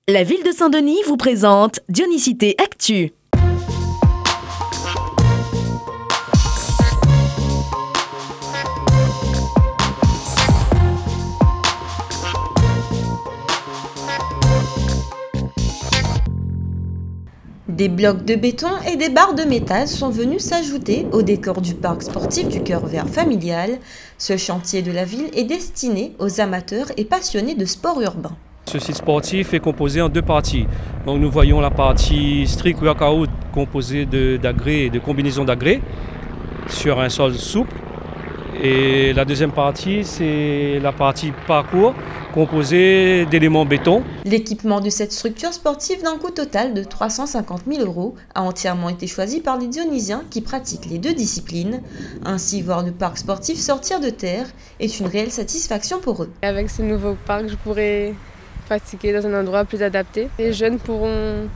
La ville de Saint-Denis vous présente Dionicité Actu. Des blocs de béton et des barres de métal sont venus s'ajouter au décor du parc sportif du Cœur Vert familial. Ce chantier de la ville est destiné aux amateurs et passionnés de sport urbain. Ce site sportif est composé en deux parties. Donc nous voyons la partie strict workout composée d'agrès et de combinaisons d'agrès sur un sol souple. Et la deuxième partie, c'est la partie parcours composée d'éléments béton. L'équipement de cette structure sportive d'un coût total de 350 000 € a entièrement été choisi par les Dionysiens qui pratiquent les deux disciplines. Ainsi, voir le parc sportif sortir de terre est une réelle satisfaction pour eux. Avec ce nouveau parc, je pourrai pratiquer dans un endroit plus adapté. Les jeunes pourront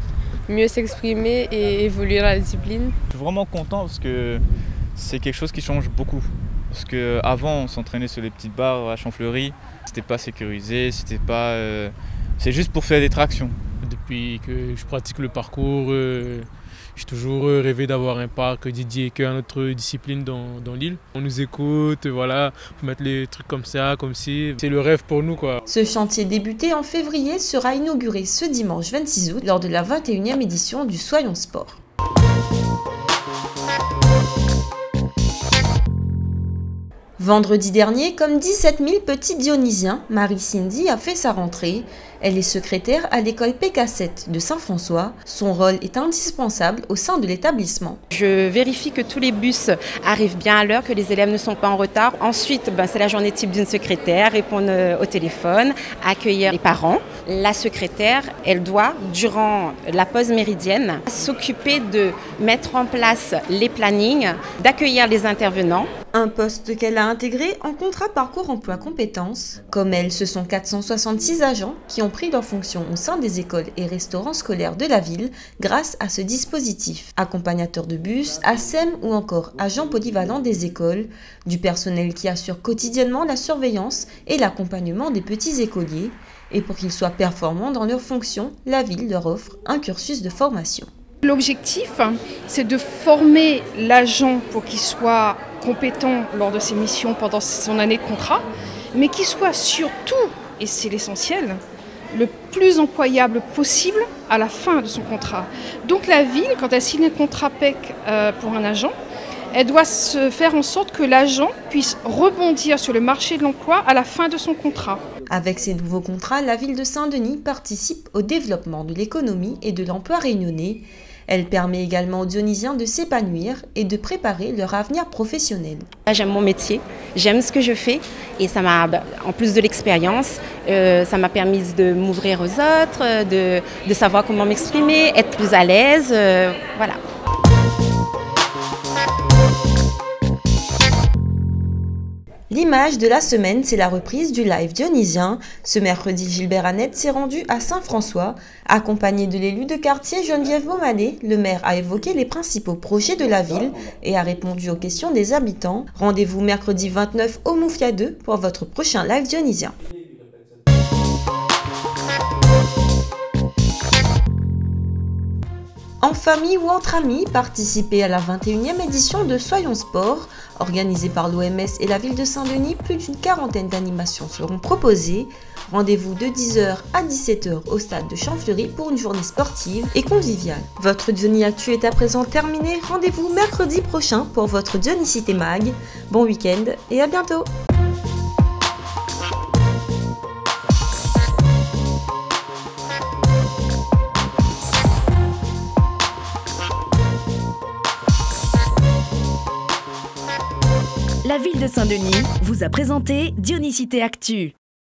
mieux s'exprimer et évoluer dans la discipline. Je suis vraiment content parce que c'est quelque chose qui change beaucoup. Parce qu'avant, on s'entraînait sur les petites barres à Champfleury, c'était pas sécurisé, c'est juste pour faire des tractions. Depuis que je pratique le parcours, j'ai toujours rêvé d'avoir un parc dédié qu'à notre discipline dans l'île. On nous écoute, voilà, faut mettre les trucs comme ça, comme si. C'est le rêve pour nous, quoi. Ce chantier débuté en février sera inauguré ce dimanche 26 août lors de la 21e édition du Soyons Sport. Vendredi dernier, comme 17 000 petits Dionysiens, Marie-Cindy a fait sa rentrée. Elle est secrétaire à l'école PK7 de Saint-François. Son rôle est indispensable au sein de l'établissement. Je vérifie que tous les bus arrivent bien à l'heure, que les élèves ne sont pas en retard. Ensuite, c'est la journée type d'une secrétaire, répondre au téléphone, accueillir les parents. La secrétaire, elle doit, durant la pause méridienne, s'occuper de mettre en place les plannings, d'accueillir les intervenants. Un poste qu'elle a intégré en contrat parcours emploi compétences. Comme elle, ce sont 466 agents qui ont pris leur fonction au sein des écoles et restaurants scolaires de la ville grâce à ce dispositif. Accompagnateurs de bus, ASEM ou encore agents polyvalents des écoles, du personnel qui assure quotidiennement la surveillance et l'accompagnement des petits écoliers. Et pour qu'ils soient performants dans leurs fonctions, la ville leur offre un cursus de formation. L'objectif, c'est de former l'agent pour qu'il soit compétent lors de ses missions pendant son année de contrat, mais qu'il soit surtout, et c'est l'essentiel, le plus employable possible à la fin de son contrat. Donc la ville, quand elle signe un contrat PEC pour un agent, elle doit se faire en sorte que l'agent puisse rebondir sur le marché de l'emploi à la fin de son contrat. Avec ces nouveaux contrats, la ville de Saint-Denis participe au développement de l'économie et de l'emploi réunionnais. Elle permet également aux Dionysiens de s'épanouir et de préparer leur avenir professionnel. J'aime mon métier, j'aime ce que je fais et ça m'a, en plus de l'expérience, ça m'a permis de m'ouvrir aux autres, de savoir comment m'exprimer, être plus à l'aise, voilà. L'image de la semaine, c'est la reprise du live dionysien. Ce mercredi, Gilbert Annette s'est rendu à Saint-François. Accompagné de l'élu de quartier Geneviève Beaumanet, le maire a évoqué les principaux projets de la ville et a répondu aux questions des habitants. Rendez-vous mercredi 29 au Moufia 2 pour votre prochain live dionysien. En famille ou entre amis, participez à la 21e édition de Soyons Sport. Organisée par l'OMS et la ville de Saint-Denis, plus d'une quarantaine d'animations seront proposées. Rendez-vous de 10h à 17h au stade de Champfleury pour une journée sportive et conviviale. Votre Diony Actu est à présent terminé. Rendez-vous mercredi prochain pour votre Dionicité Mag. Bon week-end et à bientôt. La ville de Saint-Denis vous a présenté Dionicité Actu.